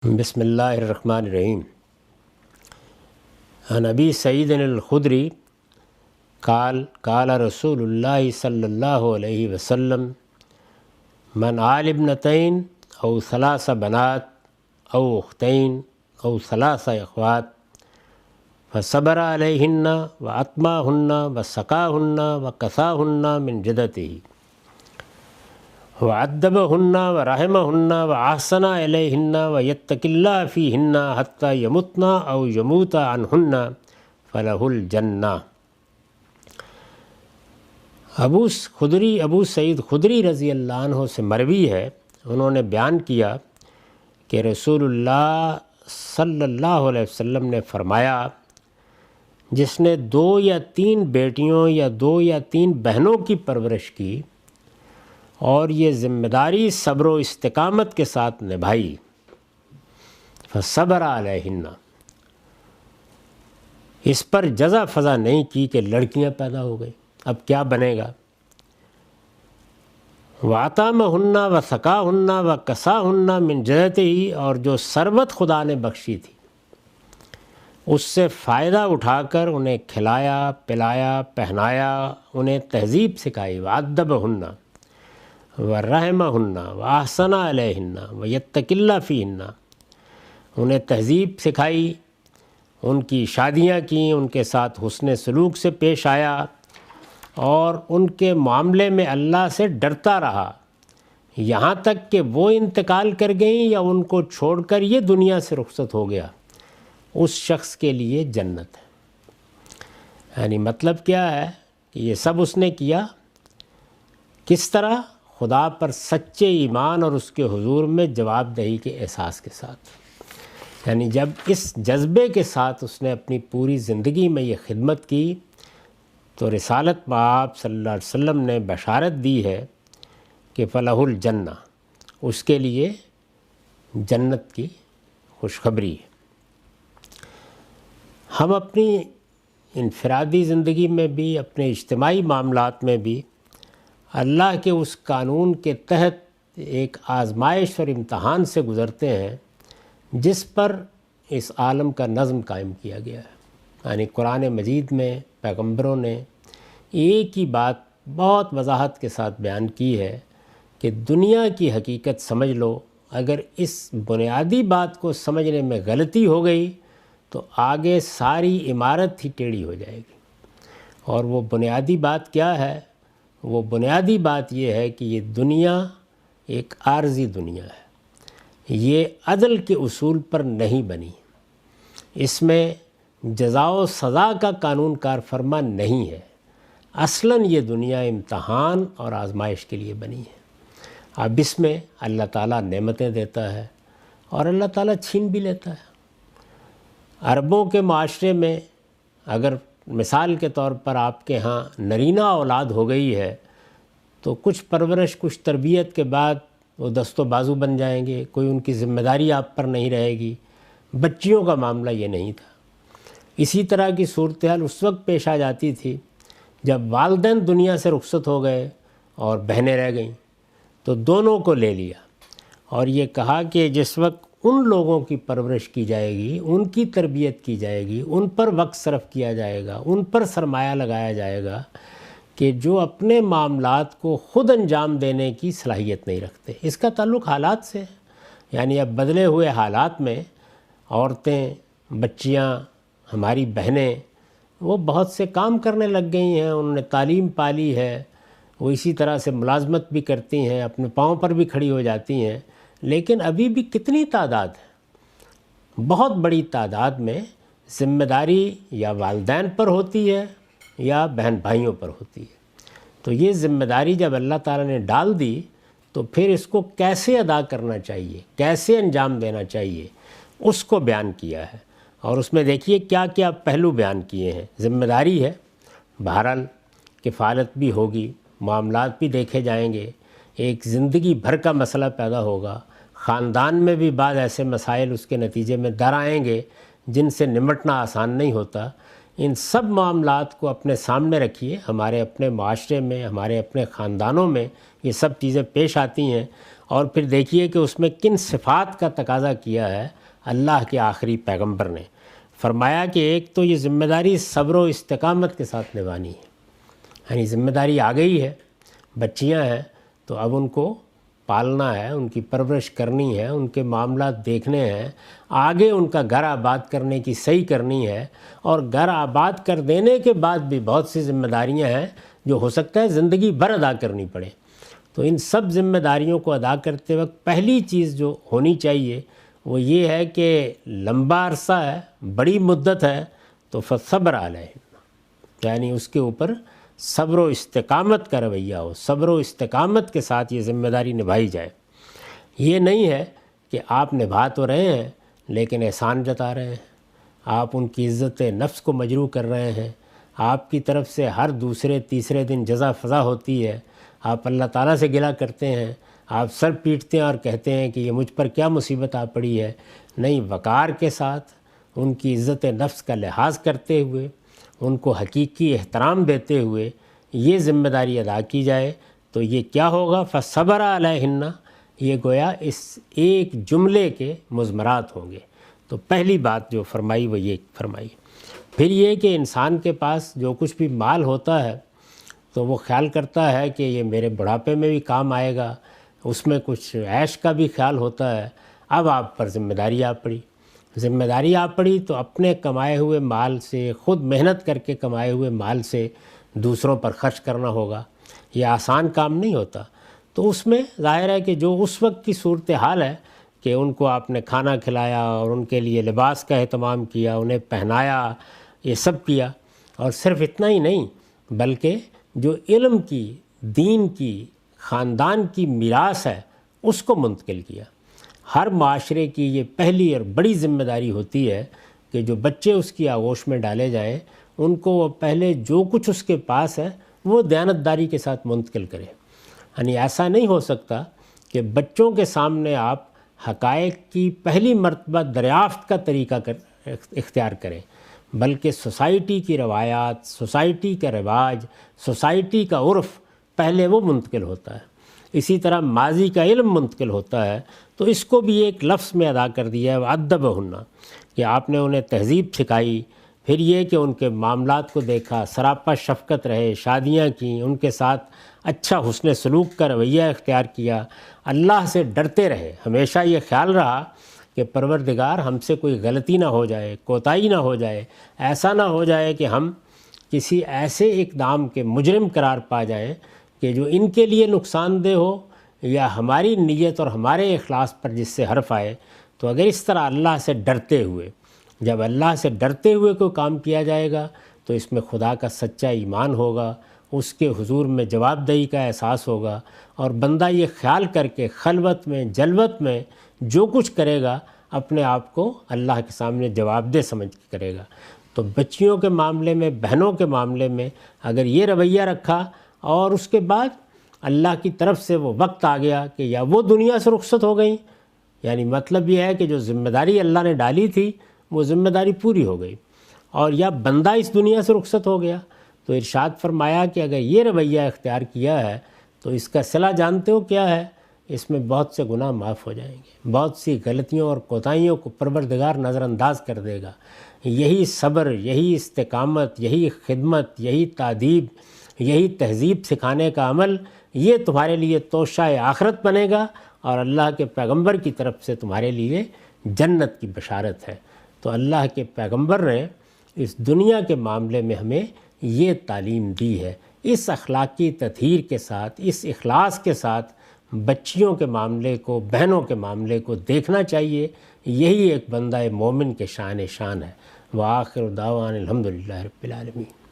بسم اللہ الرحمن الرحیم۔ عن ابی سعید الخدری قال رسول اللہ صلی اللہ علیہ وسلم من آل ابنتین او ثلاث بنات او اختین او ثلاث اخوات فصبر علیہن واطمعہن وسقاہن وکساہن من جدتہ وعدبہن ورحمہن وأحسن الیہن ویتق اللہ فیہن حتی یمتن او یموت عنہن فلہ الجنہ۔ ابو سعید خدری رضی اللہ عنہ سے مروی ہے، انہوں نے بیان کیا کہ رسول اللہ صلی اللہ علیہ وسلم نے فرمایا، جس نے 2 یا 3 بیٹیوں یا 2 یا 3 بہنوں کی پرورش کی اور یہ ذمہ داری صبر و استقامت کے ساتھ نبھائی، فصبر علیہن، اس پر جزا فضا نہیں کی کہ لڑکیاں پیدا ہو گئی، اب کیا بنے گا، وَأَطْعَمَهُنَّ وَسَقَاهُنَّ وَكَسَاهُنَّ مِنْ جَدَتِهِ، اور جو ثروت خدا نے بخشی تھی اس سے فائدہ اٹھا کر انہیں کھلایا پلایا پہنایا، انہیں تہذیب سکھائی، وَعَدَّبَهُنَّ وَرَحِمَهُنَّ وَأَحْسَنَ عَلَيْهِنَّ وَيَتَّقِ اللَّهَ فِيهِنَّ، انہیں تہذیب سکھائی، ان کی شادیاں کیں، ان کے ساتھ حسن سلوک سے پیش آیا اور ان کے معاملے میں اللہ سے ڈرتا رہا، یہاں تک کہ وہ انتقال کر گئیں یا ان کو چھوڑ کر یہ دنیا سے رخصت ہو گیا، اس شخص کے لیے جنت ہے۔ یعنی مطلب کیا ہے کہ یہ سب اس نے کیا کس طرح؟ خدا پر سچے ایمان اور اس کے حضور میں جواب دہی کے احساس کے ساتھ، یعنی جب اس جذبے کے ساتھ اس نے اپنی پوری زندگی میں یہ خدمت کی تو رسالت مآب صلی اللہ علیہ وسلم نے بشارت دی ہے کہ فلہ الجنہ، اس کے لیے جنت کی خوشخبری ہے۔ ہم اپنی انفرادی زندگی میں بھی، اپنے اجتماعی معاملات میں بھی اللہ کے اس قانون کے تحت ایک آزمائش اور امتحان سے گزرتے ہیں جس پر اس عالم کا نظم قائم کیا گیا ہے۔ یعنی قرآن مجید میں پیغمبروں نے ایک ہی بات بہت وضاحت کے ساتھ بیان کی ہے کہ دنیا کی حقیقت سمجھ لو، اگر اس بنیادی بات کو سمجھنے میں غلطی ہو گئی تو آگے ساری عمارت ہی ٹیڑھی ہو جائے گی۔ اور وہ بنیادی بات کیا ہے؟ وہ بنیادی بات یہ ہے کہ یہ دنیا ایک عارضی دنیا ہے، یہ عدل کے اصول پر نہیں بنی، اس میں جزا و سزا کا قانون کار فرما نہیں ہے، اصلاً یہ دنیا امتحان اور آزمائش کے لیے بنی ہے۔ اب اس میں اللہ تعالیٰ نعمتیں دیتا ہے اور اللہ تعالیٰ چھین بھی لیتا ہے۔ عربوں کے معاشرے میں اگر مثال کے طور پر آپ کے ہاں نرینہ اولاد ہو گئی ہے تو کچھ پرورش کچھ تربیت کے بعد وہ دست و بازو بن جائیں گے، کوئی ان کی ذمہ داری آپ پر نہیں رہے گی۔ بچیوں کا معاملہ یہ نہیں تھا۔ اسی طرح کی صورتحال اس وقت پیش آ جاتی تھی جب والدین دنیا سے رخصت ہو گئے اور بہنیں رہ گئیں تو دونوں کو لے لیا اور یہ کہا کہ جس وقت ان لوگوں کی پرورش کی جائے گی، ان کی تربیت کی جائے گی، ان پر وقت صرف کیا جائے گا، ان پر سرمایہ لگایا جائے گا کہ جو اپنے معاملات کو خود انجام دینے کی صلاحیت نہیں رکھتے۔ اس کا تعلق حالات سے ہے، یعنی اب بدلے ہوئے حالات میں عورتیں، بچیاں، ہماری بہنیں وہ بہت سے کام کرنے لگ گئی ہیں، انہوں نے تعلیم پالی ہے، وہ اسی طرح سے ملازمت بھی کرتی ہیں، اپنے پاؤں پر بھی کھڑی ہو جاتی ہیں، لیکن ابھی بھی کتنی تعداد ہے؟ بہت بڑی تعداد میں ذمہ داری یا والدین پر ہوتی ہے یا بہن بھائیوں پر ہوتی ہے۔ تو یہ ذمہ داری جب اللہ تعالیٰ نے ڈال دی تو پھر اس کو کیسے ادا کرنا چاہیے، کیسے انجام دینا چاہیے، اس کو بیان کیا ہے۔ اور اس میں دیکھیے کیا کیا پہلو بیان کیے ہیں۔ ذمہ داری ہے، بہرحال کفالت بھی ہوگی، معاملات بھی دیکھے جائیں گے، ایک زندگی بھر کا مسئلہ پیدا ہوگا، خاندان میں بھی بعض ایسے مسائل اس کے نتیجے میں در آئیں گے جن سے نمٹنا آسان نہیں ہوتا۔ ان سب معاملات کو اپنے سامنے رکھیے، ہمارے اپنے معاشرے میں، ہمارے اپنے خاندانوں میں یہ سب چیزیں پیش آتی ہیں اور پھر دیکھیے کہ اس میں کن صفات کا تقاضا کیا ہے اللہ کے آخری پیغمبر نے۔ فرمایا کہ ایک تو یہ ذمہ داری صبر و استقامت کے ساتھ نبھانی ہے، یعنی ذمہ داری آ گئی ہے، بچیاں ہیں تو اب ان کو پالنا ہے، ان کی پرورش کرنی ہے، ان کے معاملات دیکھنے ہیں، آگے ان کا گھر آباد کرنے کی صحیح کرنی ہے، اور گھر آباد کر دینے کے بعد بھی بہت سی ذمہ داریاں ہیں جو ہو سکتا ہے زندگی بھر ادا کرنی پڑے۔ تو ان سب ذمہ داریوں کو ادا کرتے وقت پہلی چیز جو ہونی چاہیے وہ یہ ہے کہ لمبا عرصہ ہے، بڑی مدت ہے، تو فصبر علیہ، یعنی اس کے اوپر صبر و استقامت کا رویہ ہو، صبر و استقامت کے ساتھ یہ ذمہ داری نبھائی جائے۔ یہ نہیں ہے کہ آپ نبھا تو رہے ہیں لیکن احسان جتا رہے ہیں، آپ ان کی عزت نفس کو مجروح کر رہے ہیں، آپ کی طرف سے ہر دوسرے تیسرے دن جزا فضا ہوتی ہے، آپ اللہ تعالیٰ سے گلہ کرتے ہیں، آپ سر پیٹتے ہیں اور کہتے ہیں کہ یہ مجھ پر کیا مصیبت آ پڑی ہے۔ نہیں، وقار کے ساتھ ان کی عزت نفس کا لحاظ کرتے ہوئے، ان کو حقیقی احترام دیتے ہوئے یہ ذمہ داری ادا کی جائے تو یہ کیا ہوگا؟ فصبر علیہن، یہ گویا اس ایک جملے کے مضمرات ہوں گے۔ تو پہلی بات جو فرمائی وہ یہ فرمائی۔ پھر یہ کہ انسان کے پاس جو کچھ بھی مال ہوتا ہے تو وہ خیال کرتا ہے کہ یہ میرے بڑھاپے میں بھی کام آئے گا، اس میں کچھ عیش کا بھی خیال ہوتا ہے۔ اب آپ پر ذمہ داری آ پڑی، ذمہ داری آ پڑی تو اپنے کمائے ہوئے مال سے، خود محنت کر کے کمائے ہوئے مال سے دوسروں پر خرچ کرنا ہوگا۔ یہ آسان کام نہیں ہوتا۔ تو اس میں ظاہر ہے کہ جو اس وقت کی صورتحال ہے کہ ان کو آپ نے کھانا کھلایا اور ان کے لیے لباس کا اہتمام کیا، انہیں پہنایا، یہ سب کیا، اور صرف اتنا ہی نہیں بلکہ جو علم کی، دین کی، خاندان کی میراث ہے اس کو منتقل کیا۔ ہر معاشرے کی یہ پہلی اور بڑی ذمہ داری ہوتی ہے کہ جو بچے اس کی آغوش میں ڈالے جائیں ان کو وہ پہلے جو کچھ اس کے پاس ہے وہ دیانتداری کے ساتھ منتقل کرے۔ یعنی ایسا نہیں ہو سکتا کہ بچوں کے سامنے آپ حقائق کی پہلی مرتبہ دریافت کا طریقہ اختیار کریں، بلکہ سوسائٹی کی روایات، سوسائٹی کا رواج، سوسائٹی کا عرف پہلے وہ منتقل ہوتا ہے۔ اسی طرح ماضی کا علم منتقل ہوتا ہے، تو اس کو بھی ایک لفظ میں ادا کر دیا ہے وَأَدَّبَهُنَّ، کہ آپ نے انہیں تہذیب سکھائی۔ پھر یہ کہ ان کے معاملات کو دیکھا، سراپا شفقت رہے، شادیاں کیں، ان کے ساتھ اچھا حسن سلوک کا رویہ اختیار کیا، اللہ سے ڈرتے رہے، ہمیشہ یہ خیال رہا کہ پروردگار ہم سے کوئی غلطی نہ ہو جائے، کوتاہی نہ ہو جائے، ایسا نہ ہو جائے کہ ہم کسی ایسے اقدام کے مجرم قرار پا جائیں کہ جو ان کے لیے نقصان دہ ہو یا ہماری نیت اور ہمارے اخلاص پر جس سے حرف آئے۔ تو اگر اس طرح اللہ سے ڈرتے ہوئے، جب اللہ سے ڈرتے ہوئے کوئی کام کیا جائے گا تو اس میں خدا کا سچا ایمان ہوگا، اس کے حضور میں جواب دہی کا احساس ہوگا، اور بندہ یہ خیال کر کے خلوت میں، جلوت میں جو کچھ کرے گا اپنے آپ کو اللہ کے سامنے جواب دہ سمجھ کے کرے گا۔ تو بچیوں کے معاملے میں، بہنوں کے معاملے میں اگر یہ رویہ رکھا اور اس کے بعد اللہ کی طرف سے وہ وقت آ گیا کہ یا وہ دنیا سے رخصت ہو گئیں، یعنی مطلب یہ ہے کہ جو ذمہ داری اللہ نے ڈالی تھی وہ ذمہ داری پوری ہو گئی، اور یا بندہ اس دنیا سے رخصت ہو گیا، تو ارشاد فرمایا کہ اگر یہ رویہ اختیار کیا ہے تو اس کا صلہ جانتے ہو کیا ہے؟ اس میں بہت سے گناہ معاف ہو جائیں گے، بہت سی غلطیوں اور کوتاہیوں کو پروردگار نظر انداز کر دے گا۔ یہی صبر، یہی استقامت، یہی خدمت، یہی تادیب، یہی تہذیب سکھانے کا عمل، یہ تمہارے لیے توشہ آخرت بنے گا، اور اللہ کے پیغمبر کی طرف سے تمہارے لیے جنت کی بشارت ہے۔ تو اللہ کے پیغمبر نے اس دنیا کے معاملے میں ہمیں یہ تعلیم دی ہے۔ اس اخلاقی تطہیر کے ساتھ، اس اخلاص کے ساتھ بچیوں کے معاملے کو، بہنوں کے معاملے کو دیکھنا چاہیے۔ یہی ایک بندہ مومن کے شان ہے۔ وآخر دعوانا الحمدللہ رب العالمین۔